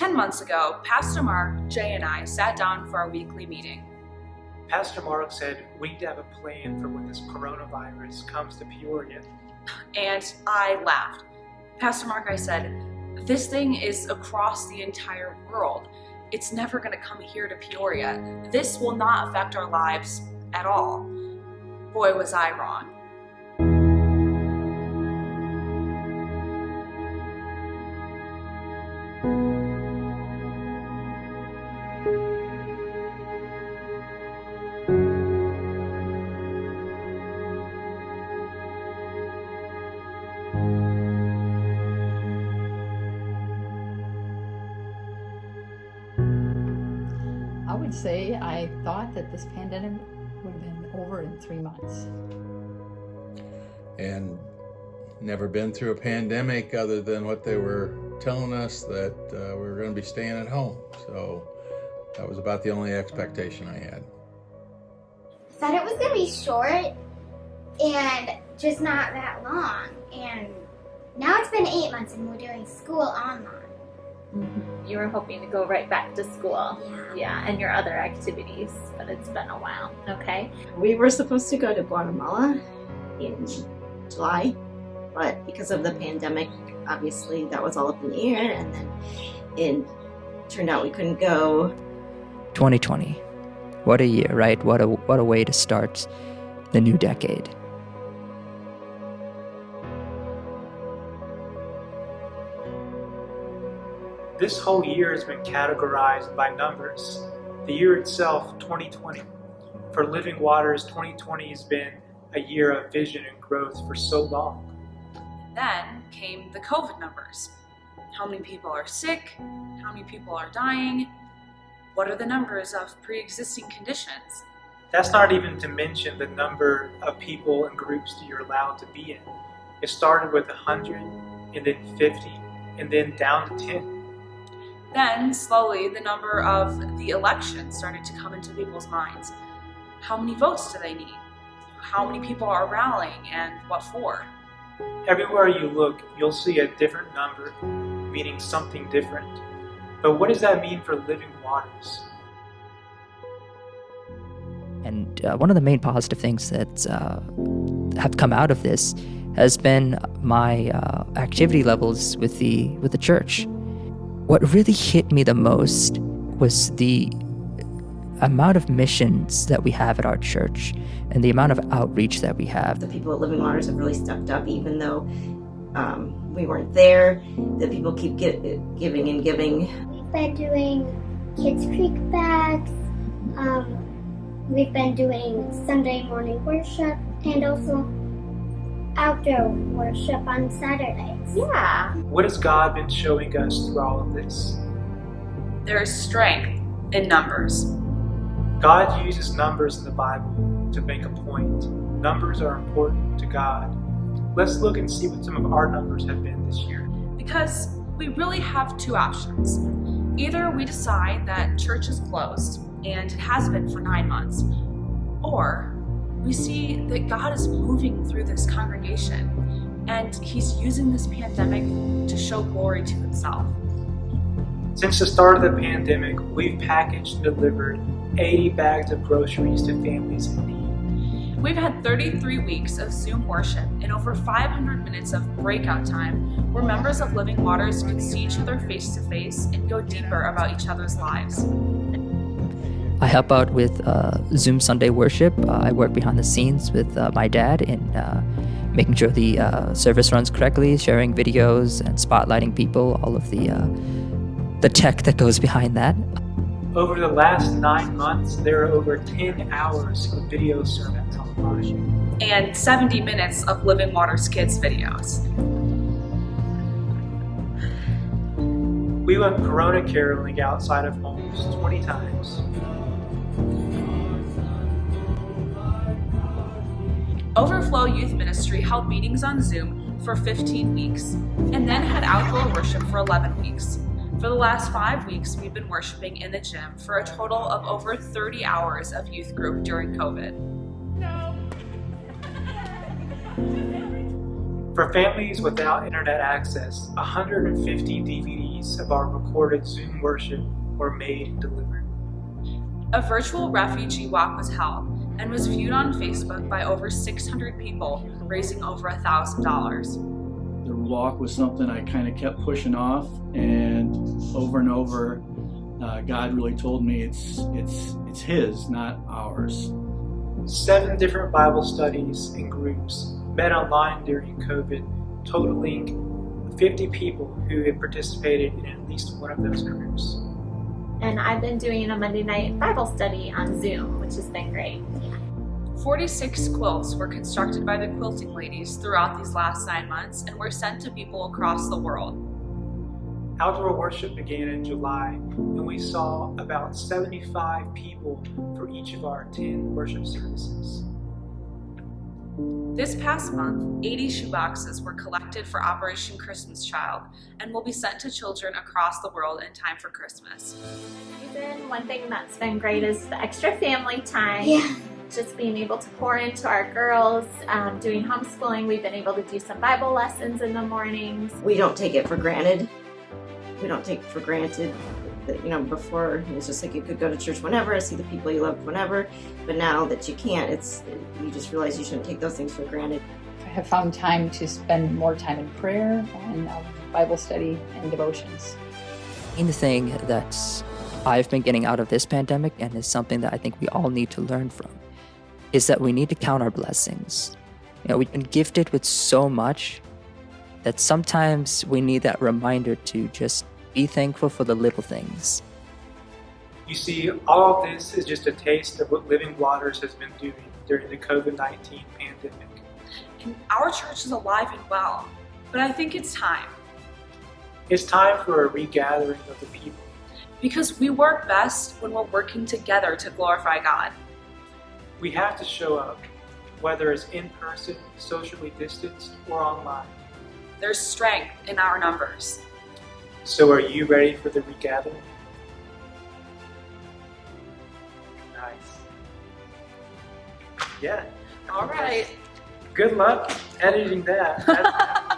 10 months ago, Pastor Mark, Jay, and I sat down for our weekly meeting. Pastor Mark said we need to have a plan for when this coronavirus comes to Peoria. And I laughed. Pastor Mark, I said, this thing is across the entire world. It's never going to come here to Peoria. This will not affect our lives at all. Boy, was I wrong. I would say I thought that this pandemic would have been over in 3 months. And never been through a pandemic other than what they were telling us that we were going to be staying at home. So that was about the only expectation I had. Thought it was going to be short and just not that long. And now it's been 8 months and we're doing school online. Mm-hmm. You were hoping to go right back to school. Yeah, and your other activities, but it's been a while. Okay. We were supposed to go to Guatemala in July, but because of the pandemic, obviously that was all up in the air, and then it turned out we couldn't go. 2020. What a year, right? What a way to start the new decade. This whole year has been categorized by numbers. The year itself, 2020. For Living Waters, 2020 has been a year of vision and growth for so long. Then came the COVID numbers. How many people are sick? How many people are dying? What are the numbers of pre-existing conditions? That's not even to mention the number of people and groups that you're allowed to be in. It started with 100, and then 50, and then down to 10. Then, slowly, the number of the election started to come into people's minds. How many votes do they need? How many people are rallying, and what for? Everywhere you look, you'll see a different number, meaning something different. But what does that mean for Living Waters? And one of the main positive things that have come out of this has been my activity levels with the church. What really hit me the most was the amount of missions that we have at our church and the amount of outreach that we have. The people at Living Waters have really stepped up, even though we weren't there. The people keep giving and giving. We've been doing Kids Creek bags. We've been doing Sunday morning worship and also outdoor worship on Saturdays. Yeah. What has God been showing us through all of this? There is strength in numbers. God uses numbers in the Bible to make a point. Numbers are important to God. Let's look and see what some of our numbers have been this year. Because we really have two options. Either we decide that church is closed, and it has been for 9 months, or we see that God is moving through this congregation, and He's using this pandemic to show glory to Himself. Since the start of the pandemic, we've packaged and delivered 80 bags of groceries to families in need. We've had 33 weeks of Zoom worship and over 500 minutes of breakout time where members of Living Waters could see each other face to face and go deeper about each other's lives. I help out with Zoom Sunday worship. I work behind the scenes with my dad in making sure the service runs correctly, sharing videos and spotlighting people, all of the tech that goes behind that. Over the last 9 months, there are over 10 hours of video sermons online. And 70 minutes of Living Waters Kids videos. We went Corona caroling outside of homes 20 times. Overflow Youth Ministry held meetings on Zoom for 15 weeks, and then had outdoor worship for 11 weeks. For the last 5 weeks, we've been worshiping in the gym for a total of over 30 hours of youth group during COVID. For families without internet access, 150 DVDs of our recorded Zoom worship were made and delivered. A virtual refugee walk was held and was viewed on Facebook by over 600 people, raising over $1,000. The walk was something I kind of kept pushing off, and over, God really told me it's His, not ours. 7 different Bible studies and groups met online during COVID, totaling 50 people who had participated in at least one of those groups. And I've been doing a Monday night Bible study on Zoom, which has been great. 46 quilts were constructed by the quilting ladies throughout these last 9 months and were sent to people across the world. Outdoor worship began in July, and we saw about 75 people for each of our 10 worship services. This past month, 80 shoeboxes were collected for Operation Christmas Child and will be sent to children across the world in time for Christmas. One thing that's been great is the extra family time. Yeah. Just being able to pour into our girls, doing homeschooling. We've been able to do some Bible lessons in the mornings. We don't take it for granted. We don't take for granted that, before it was just like you could go to church whenever, see the people you loved whenever, but now that you can't, you just realize you shouldn't take those things for granted. I have found time to spend more time in prayer and Bible study and devotions. The thing that I've been getting out of this pandemic, and is something that I think we all need to learn from, is that we need to count our blessings. We've been gifted with so much that sometimes we need that reminder to just be thankful for the little things. You see, all of this is just a taste of what Living Waters has been doing during the COVID-19 pandemic. And our church is alive and well, but I think it's time. It's time for a regathering of the people. Because we work best when we're working together to glorify God. We have to show up, whether it's in person, socially distanced, or online. There's strength in our numbers. So are you ready for the regathering? Nice. Yeah. All right. Good luck editing that.